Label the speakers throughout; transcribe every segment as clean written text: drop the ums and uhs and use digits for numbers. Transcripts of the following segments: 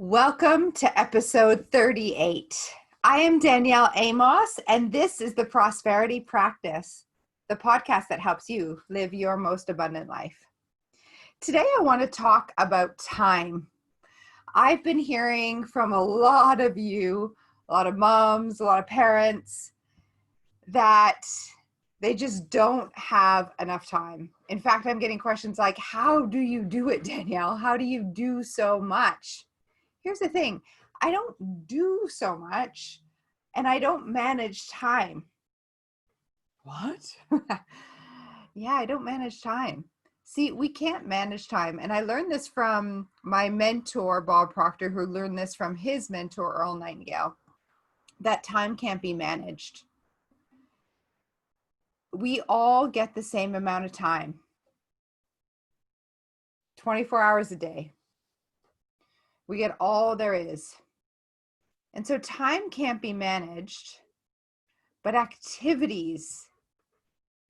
Speaker 1: Welcome to episode 38. I am Danielle Amos, and this is the Prosperity Practice, the podcast that helps you live your most abundant life. Today, I want to talk about time. I've been hearing from a lot of you, a lot of moms, a lot of parents, that they just don't have enough time. In fact, I'm getting questions like, how do you do it, Danielle? How do you do so much? Here's the thing, I don't do so much and I don't manage time. What? Yeah, I don't manage time. See, we can't manage time. And I learned this from my mentor, Bob Proctor, who learned this from his mentor, Earl Nightingale, that time can't be managed. We all get the same amount of time, 24 hours a day. We get all there is. And so time can't be managed, but activities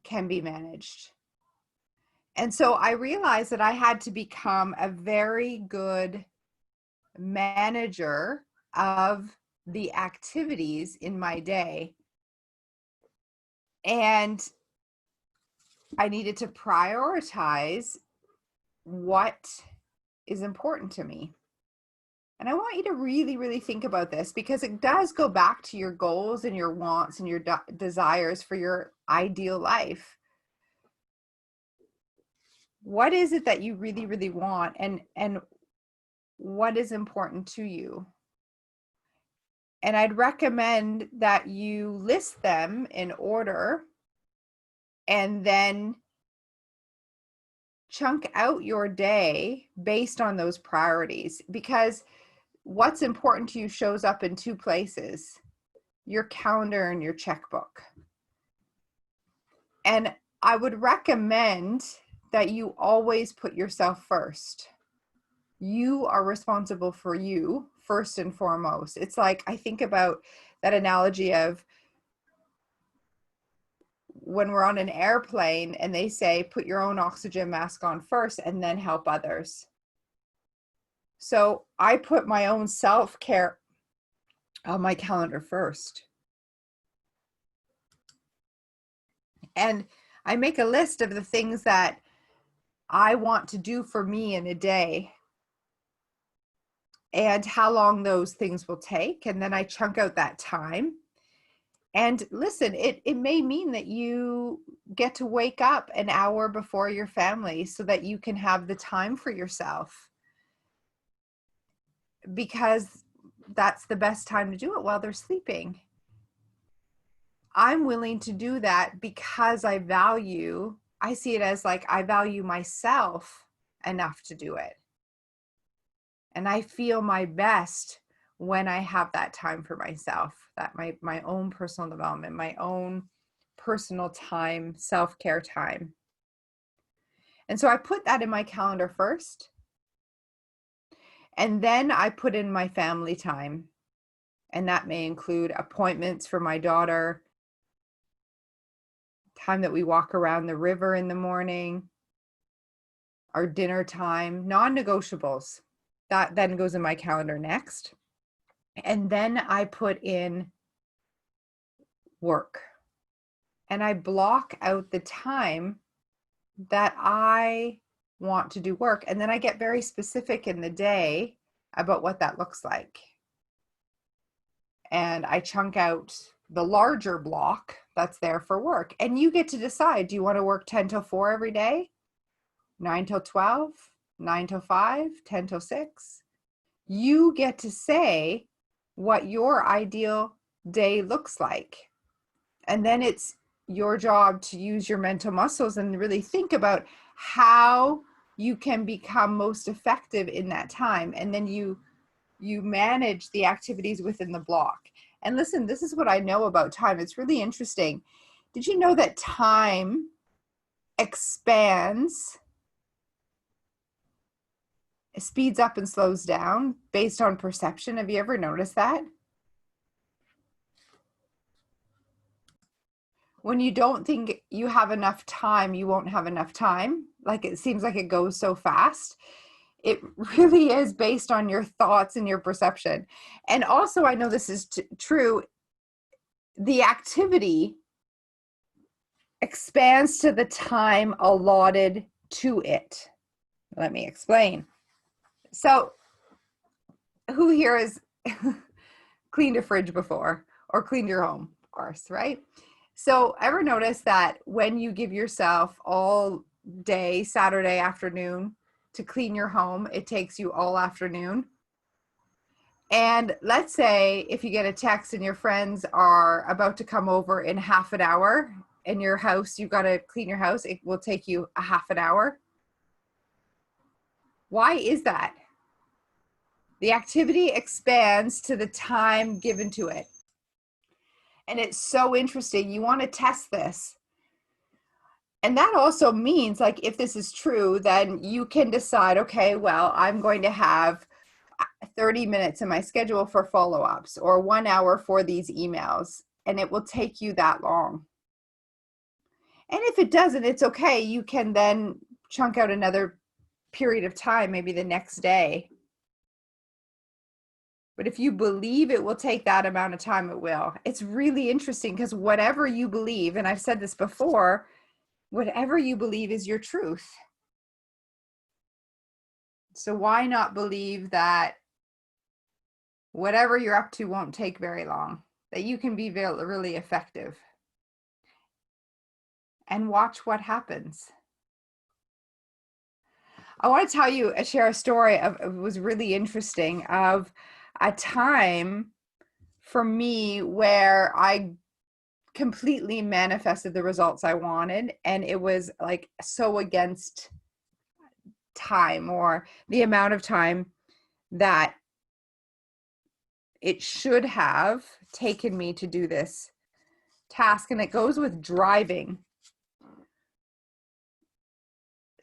Speaker 1: can be managed. And so I realized that I had to become a very good manager of the activities in my day. And I needed to prioritize what is important to me. And I want you to really, really think about this, because it does go back to your goals and your wants and your desires for your ideal life. What is it that you really, really want, and what is important to you? And I'd recommend that you list them in order and then chunk out your day based on those priorities, because what's important to you shows up in two places: your calendar and your checkbook. And I would recommend that you always put yourself first. You are responsible for you first and foremost. It's like, I think about that analogy of when we're on an airplane and they say, put your own oxygen mask on first and then help others. So I put my own self-care on my calendar first. And I make a list of the things that I want to do for me in a day and how long those things will take. And then I chunk out that time. And listen, it may mean that you get to wake up an hour before your family so that you can have the time for yourself, because that's the best time to do it, while they're sleeping. I'm willing to do that because I see it as like, I value myself enough to do it. And I feel my best when I have that time for myself, that my own personal development, my own personal time, self-care time. And so I put that in my calendar first. And then I put in my family time. And that may include appointments for my daughter, time that we walk around the river in the morning, our dinner time, non-negotiables. That then goes in my calendar next. And then I put in work. And I block out the time that I want to do work. And then I get very specific in the day about what that looks like. And I chunk out the larger block that's there for work. And you get to decide, do you want to work 10 till 4 every day? 9 till 12? 9 till 5? 10 till 6? You get to say what your ideal day looks like. And then it's your job to use your mental muscles and really think about how you can become most effective in that time. And then you manage the activities within the block. And listen, this is what I know about time. It's really interesting. Did you know that time expands, speeds up and slows down based on perception? Have you ever noticed that? When you don't think you have enough time, you won't have enough time. Like, it seems like it goes so fast. It really is based on your thoughts and your perception. And also, I know this is true, the activity expands to the time allotted to it. Let me explain. So, who here has cleaned a fridge before or cleaned your home, of course, right? So, ever notice that when you give yourself all day, Saturday afternoon, to clean your home, it takes you all afternoon? And let's say if you get a text and your friends are about to come over in half an hour, in your house, you've got to clean your house, it will take you a half an hour. Why is that? The activity expands to the time given to it. And it's so interesting. You want to test this. And that also means, like, if this is true, then you can decide, okay, well, I'm going to have 30 minutes in my schedule for follow-ups or 1 hour for these emails, and it will take you that long. And if it doesn't, it's okay. You can then chunk out another period of time, maybe the next day. But if you believe it will take that amount of time, it will. It's really interesting because whatever you believe, and I've said this before, whatever you believe is your truth. So why not believe that whatever you're up to won't take very long, that you can be really effective? And watch what happens. I want to tell you, share a story of, it was really interesting, of a time for me where I completely manifested the results I wanted, and it was like so against time, or the amount of time that it should have taken me to do this task. And it goes with driving.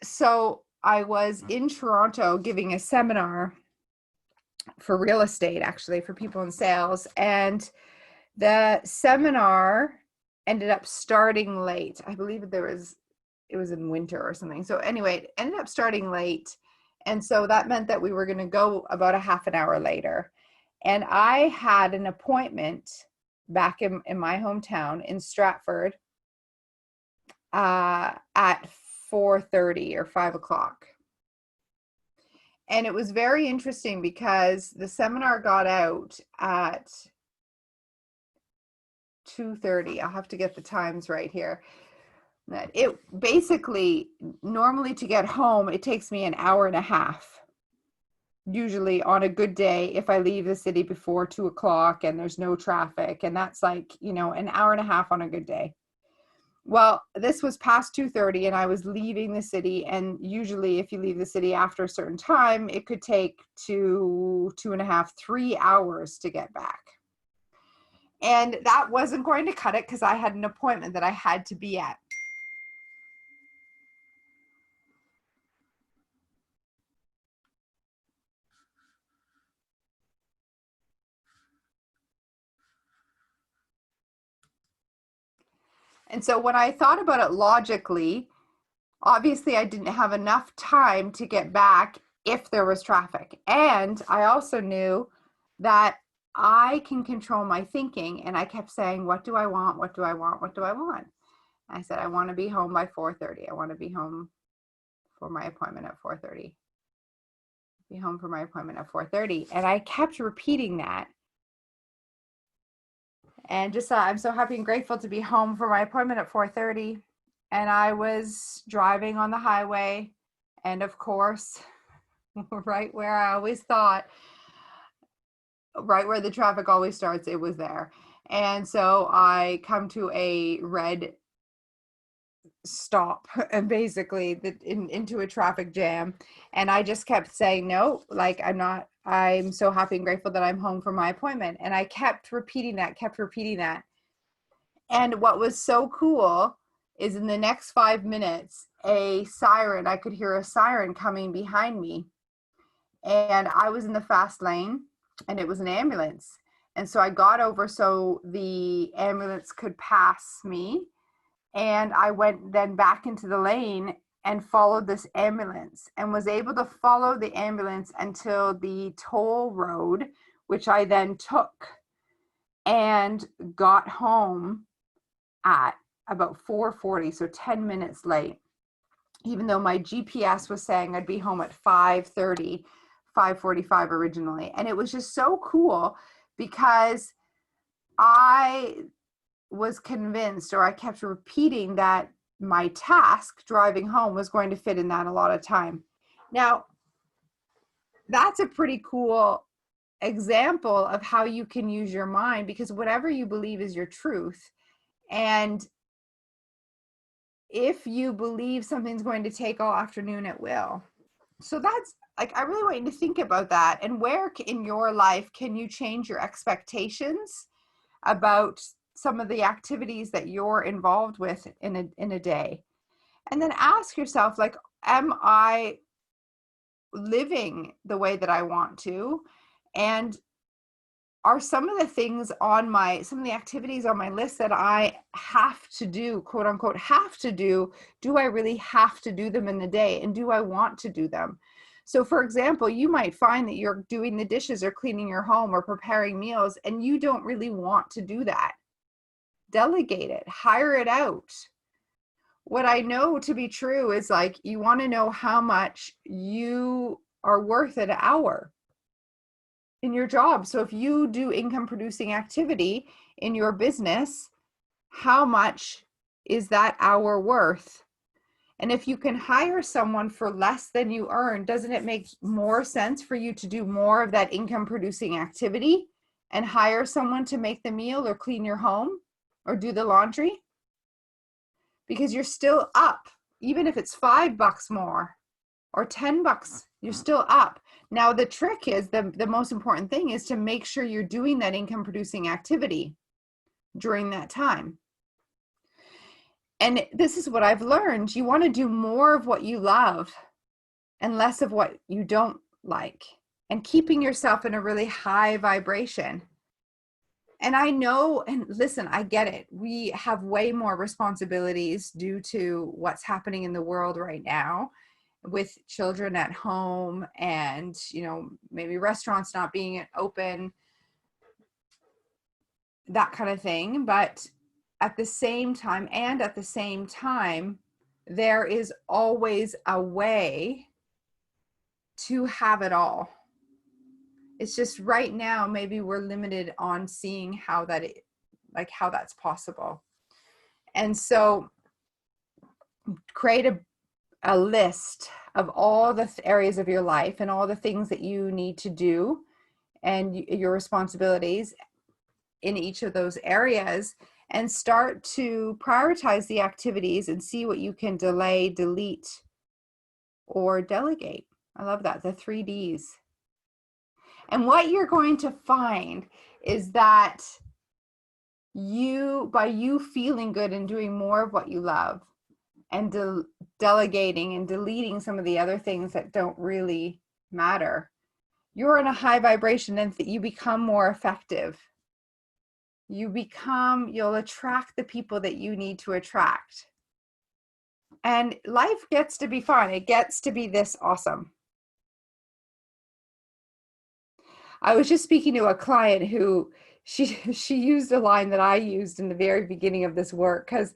Speaker 1: So I was in Toronto giving a seminar for real estate, actually, for people in sales, and the seminar ended up starting late. I believe it was in winter or something. So anyway, it ended up starting late. And so that meant that we were going to go about a half an hour later. And I had an appointment back in my hometown in Stratford at 4:30 or 5 o'clock. And it was very interesting because the seminar got out at 2:30. I'll have to get the times right here. It basically, normally to get home, it takes me an hour and a half. Usually on a good day, if I leave the city before 2 o'clock and there's no traffic, and that's like, an hour and a half on a good day. Well, this was past 2:30 and I was leaving the city, and usually if you leave the city after a certain time, it could take 2.5, 3 hours to get back. And that wasn't going to cut it because I had an appointment that I had to be at. And so when I thought about it logically, obviously I didn't have enough time to get back if there was traffic. And I also knew that I can control my thinking. And I kept saying, what do I want? What do I want? What do I want? I said, I want to be home by 4:30. I want to be home for my appointment at 4:30. Be home for my appointment at 4:30. And I kept repeating that. And just I'm so happy and grateful to be home for my appointment at 4:30. And I was driving on the highway, and of course, right where I always thought, right where the traffic always starts, it was there. And so I come to a red stop, and basically into a traffic jam. And I just kept saying, no, like, I'm so happy and grateful that I'm home for my appointment. And I kept repeating that. And what was so cool is in the next 5 minutes, I could hear a siren coming behind me. And I was in the fast lane, and it was an ambulance. And so I got over so the ambulance could pass me. And I went then back into the lane, and followed this ambulance and was able to follow the ambulance until the toll road, which I then took and got home at about 4:40, so 10 minutes late, even though my GPS was saying I'd be home at 5:30, 5:45 originally. And it was just so cool because I was convinced, or I kept repeating, that my task driving home was going to fit in that a lot of time. Now, that's a pretty cool example of how you can use your mind, because whatever you believe is your truth. And if you believe something's going to take all afternoon, it will. So that's like, I really want you to think about that. And where in your life can you change your expectations about some of the activities that you're involved with in a day? And then ask yourself, like, am I living the way that I want to? And are some of the things on some of the activities on my list that I have to do, quote unquote, have to do I really have to do them in the day? And do I want to do them? So for example, you might find that you're doing the dishes or cleaning your home or preparing meals and you don't really want to do that. Delegate it, hire it out. What I know to be true is, like, you want to know how much you are worth an hour in your job. So if you do income producing activity in your business, how much is that hour worth? And if you can hire someone for less than you earn, doesn't it make more sense for you to do more of that income producing activity and hire someone to make the meal or clean your home or do the laundry? Because you're still up, even if it's $5 more or $10, you're still up. Now, the trick is, the most important thing is to make sure you're doing that income producing activity during that time. And this is what I've learned. You want to do more of what you love and less of what you don't like, and keeping yourself in a really high vibration. And I know, and listen, I get it. We have way more responsibilities due to what's happening in the world right now, with children at home and, maybe restaurants not being open, that kind of thing. But at the same time, there is always a way to have it all. It's just right now, maybe we're limited on seeing how that's possible. And so create a list of all the areas of your life and all the things that you need to do and your responsibilities in each of those areas, and start to prioritize the activities and see what you can delay, delete, or delegate. I love that, the 3 Ds. And what you're going to find is that by you feeling good and doing more of what you love and delegating and deleting some of the other things that don't really matter, you're in a high vibration and you become more effective. You'll attract the people that you need to attract. And life gets to be fun. It gets to be this awesome. I was just speaking to a client who she used a line that I used in the very beginning of this work, because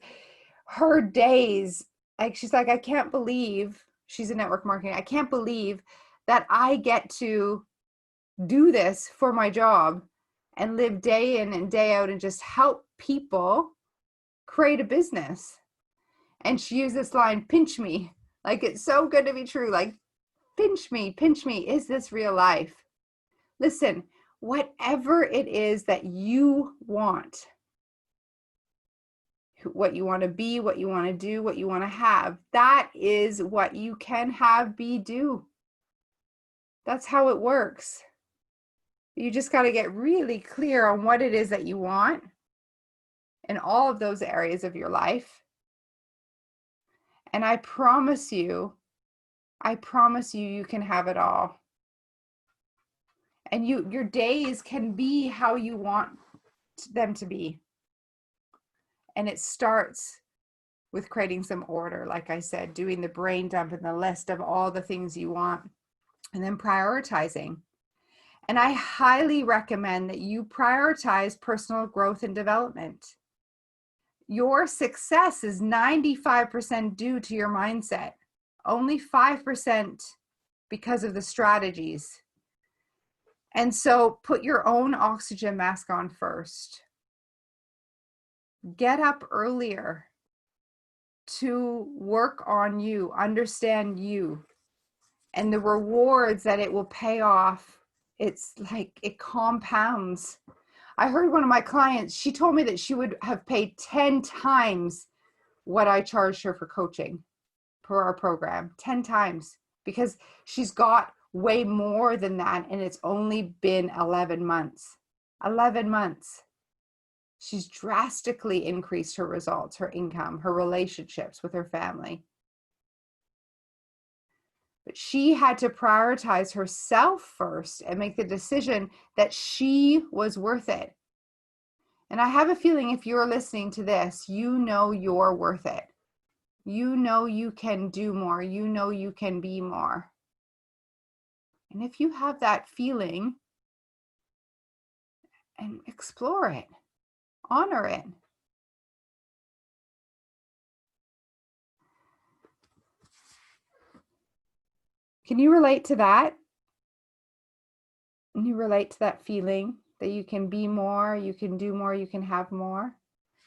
Speaker 1: her days, like, she's like, I can't believe, she's in network marketing, I can't believe that I get to do this for my job and live day in and day out and just help people create a business. And she used this line, pinch me. Like, it's so good to be true. Like, pinch me. Is this real life? Listen, whatever it is that you want, what you want to be, what you want to do, what you want to have, that is what you can have, be, do. That's how it works. You just got to get really clear on what it is that you want in all of those areas of your life. And I promise you, you can have it all. And your days can be how you want them to be. And it starts with creating some order, like I said, doing the brain dump and the list of all the things you want, and then prioritizing. And I highly recommend that you prioritize personal growth and development. Your success is 95% due to your mindset, only 5% because of the strategies. And so put your own oxygen mask on first. Get up earlier to work on you, understand you, and the rewards that it will pay off. It's like it compounds. I heard one of my clients, she told me that she would have paid 10 times what I charged her for coaching for our program, 10 times, because she's got way more than that, and it's only been 11 months. 11 months. She's drastically increased her results, her income, her relationships with her family. But she had to prioritize herself first and make the decision that she was worth it. And I have a feeling if you're listening to this, you know you're worth it. You know you can do more. You know you can be more. And if you have that feeling, and explore it, honor it. Can you relate to that? Can you relate to that feeling that you can be more, you can do more, you can have more?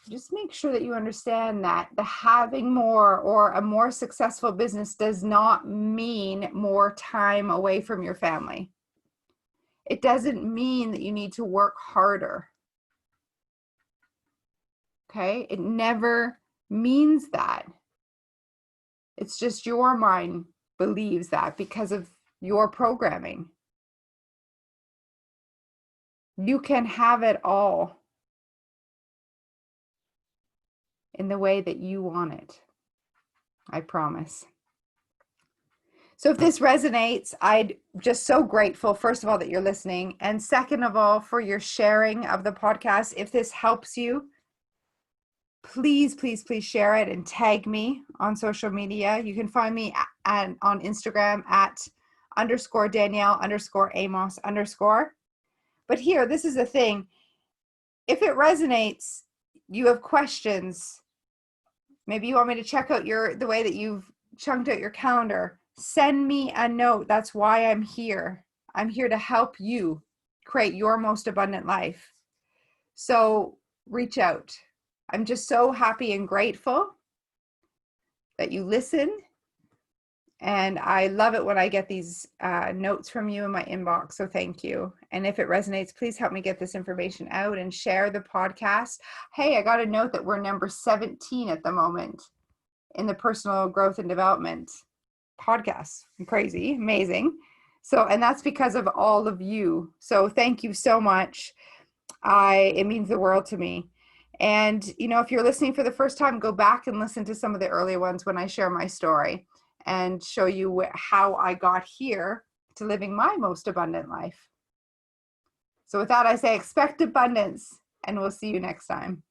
Speaker 1: Just make sure that you understand that the having more or a more successful business does not mean more time away from your family. It doesn't mean that you need to work harder. Okay? It never means that. It's just your mind believes that because of your programming. You can have it all in the way that you want it. I promise. So if this resonates, I'd just so grateful, first of all, that you're listening. And second of all, for your sharing of the podcast. If this helps you, please, please, please share it and tag me on social media. You can find me on Instagram at _Danielle_Amos_. But here, this is the thing. If it resonates, you have questions. Maybe you want me to check out the way that you've chunked out your calendar. Send me a note. That's why I'm here. I'm here to help you create your most abundant life. So reach out. I'm just so happy and grateful that you listen. And I love it when I get these notes from you in my inbox. So thank you. And if it resonates, please help me get this information out and share the podcast. Hey, I got a note that we're number 17 at the moment in the personal growth and development podcast. Crazy, amazing. So, and that's because of all of you. So thank you so much. It means the world to me. And, if you're listening for the first time, go back and listen to some of the early ones when I share my story and show you how I got here to living my most abundant life. So with that, I say expect abundance, and we'll see you next time.